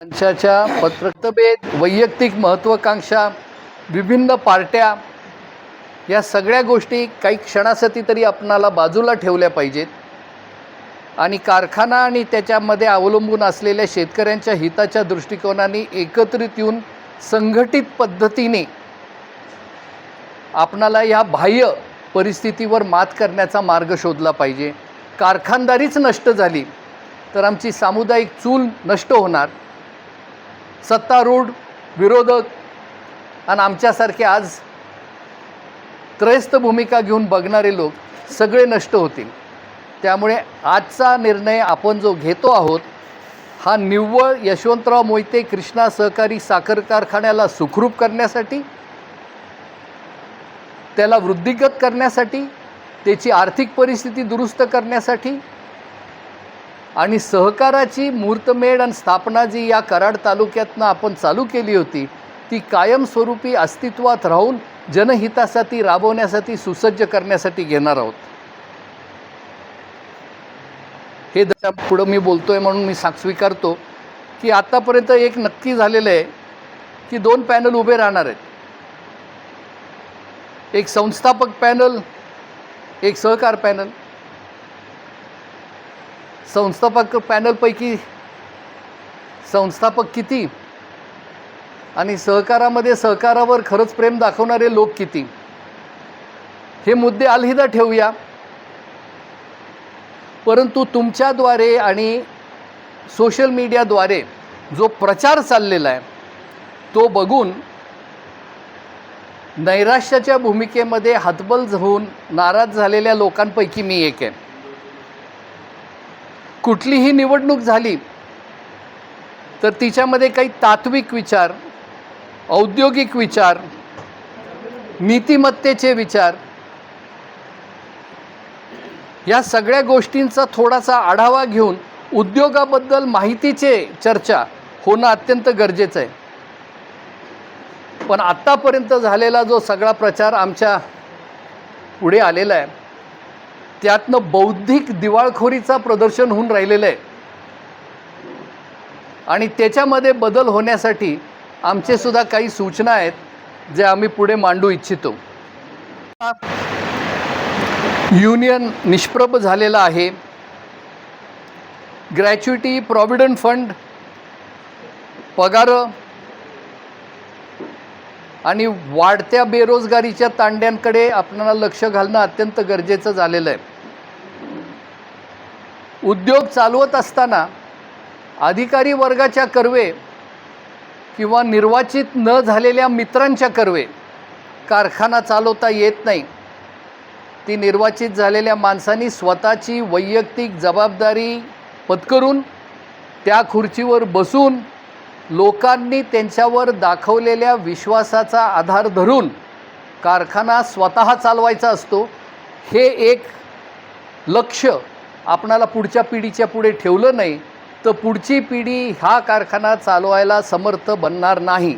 पक्षाच्या पत्रकभेद, वैयक्तिक महत्त्वाकांक्षा, विभिन्न पार्ट्या या सगळ्या गोष्टी काही क्षणासाठी तरी आपणाला बाजूला ठेवल्या पाहिजेत आणि कारखाना आणि त्याच्यामध्ये अवलंबून असलेल्या शेतकऱ्यांच्या हिताच्या दृष्टिकोनाने एकत्रित येऊन संघटित पद्धतीने आपणाला या बाह्य परिस्थितीवर मात करण्याचा मार्ग शोधला पाहिजे। कारखानदारीच नष्ट झाली तर आमची सामुदायिक चूल नष्ट होणार, सत्तारूढ विरोधक आणि आमच्यासारखे आज त्रयस्थ भूमिका घेऊन बघणारे लोक सगळे नष्ट होतील। त्यामुळे आजचा निर्णय आपण जो घेतो आहोत हा निव्वळ यशवंतराव मोहिते कृष्णा सहकारी साखर कारखान्याला सुखरूप करण्यासाठी, त्याला वृद्धिगत करण्यासाठी, त्याची आर्थिक परिस्थिती दुरुस्त करण्यासाठी आणि सहकाराची मुहूर्तमेढ आणि स्थापना जी या कराड तालुक्यातनं आपण चालू केली होती ती कायमस्वरूपी अस्तित्वात राहून जनहितासाठी राबवण्यासाठी सुसज्ज करण्यासाठी घेणार आहोत। हे पुढं मी बोलतोय म्हणून मी स्वीकारतो की आतापर्यंत एक नक्की झालेलं आहे की 2 पॅनल उभे राहणार आहेत, एक संस्थापक पॅनल, एक सहकार पॅनल। संस्थापक पॅनलपैकी संस्थापक किती आणि सहकारामध्ये सहकारावर खरंच प्रेम दाखवणारे लोक किती, हे मुद्दे अलहिदा ठेवूया। परंतु तुमच्याद्वारे आणि सोशल मीडियाद्वारे जो प्रचार चाललेला आहे तो बघून नैराश्याच्या भूमिकेमध्ये हतबल होऊन नाराज झालेल्या लोकांपैकी मी एक आहे। कुठलीही निवडणूक झाली तर तिच्यामध्ये काही तात्विक विचार, औद्योगिक विचार, नीतिमत्तेचे विचार या सगळ्या गोष्टींचा थोडासा आढावा घेऊन उद्योगाबद्दल माहितीचे चर्चा होणं अत्यंत गरजेचं आहे। पण आत्तापर्यंत झालेला जो सगळा प्रचार आमच्या पुढे आलेला आहे त्यातनं बौद्धिक दिवाळखोरीचा प्रदर्शन होऊन राहिलेलं आहे आणि त्याच्यामध्ये बदल होण्यासाठी आमचे सुद्धा काही सूचना आहेत जे आम्ही पुढे मांडू इच्छितो। युनियन निष्प्रभ झालेला आहे, ग्रॅच्युटी, प्रॉव्हिडंट फंड, पगार आणि वाढत्या बेरोजगारीच्या तांड्यांकडे आपल्याला लक्ष घालणं अत्यंत गरजेचं झालेलं आहे। उद्योग चालवत असताना अधिकारी वर्गाच्या कर्वे किंवा निर्वाचित न झालेल्या मित्रांच्या कर्वे कारखाना चालवता येत नाही। ती निर्वाचित झालेल्या माणसांनी स्वतःची वैयक्तिक जबाबदारी पत्करून त्या खुर्चीवर बसून लोकांनी त्यांच्यावर दाखवलेल्या विश्वासाचा आधार धरून कारखाना स्वतः चालवायचा असतो। हे एक लक्ष्य आपणाला पुढच्या पिढीच्या पुढे ठेवलं नाही तर पुढची पिढी हा कारखाना चालवायला समर्थ बनणार नाही।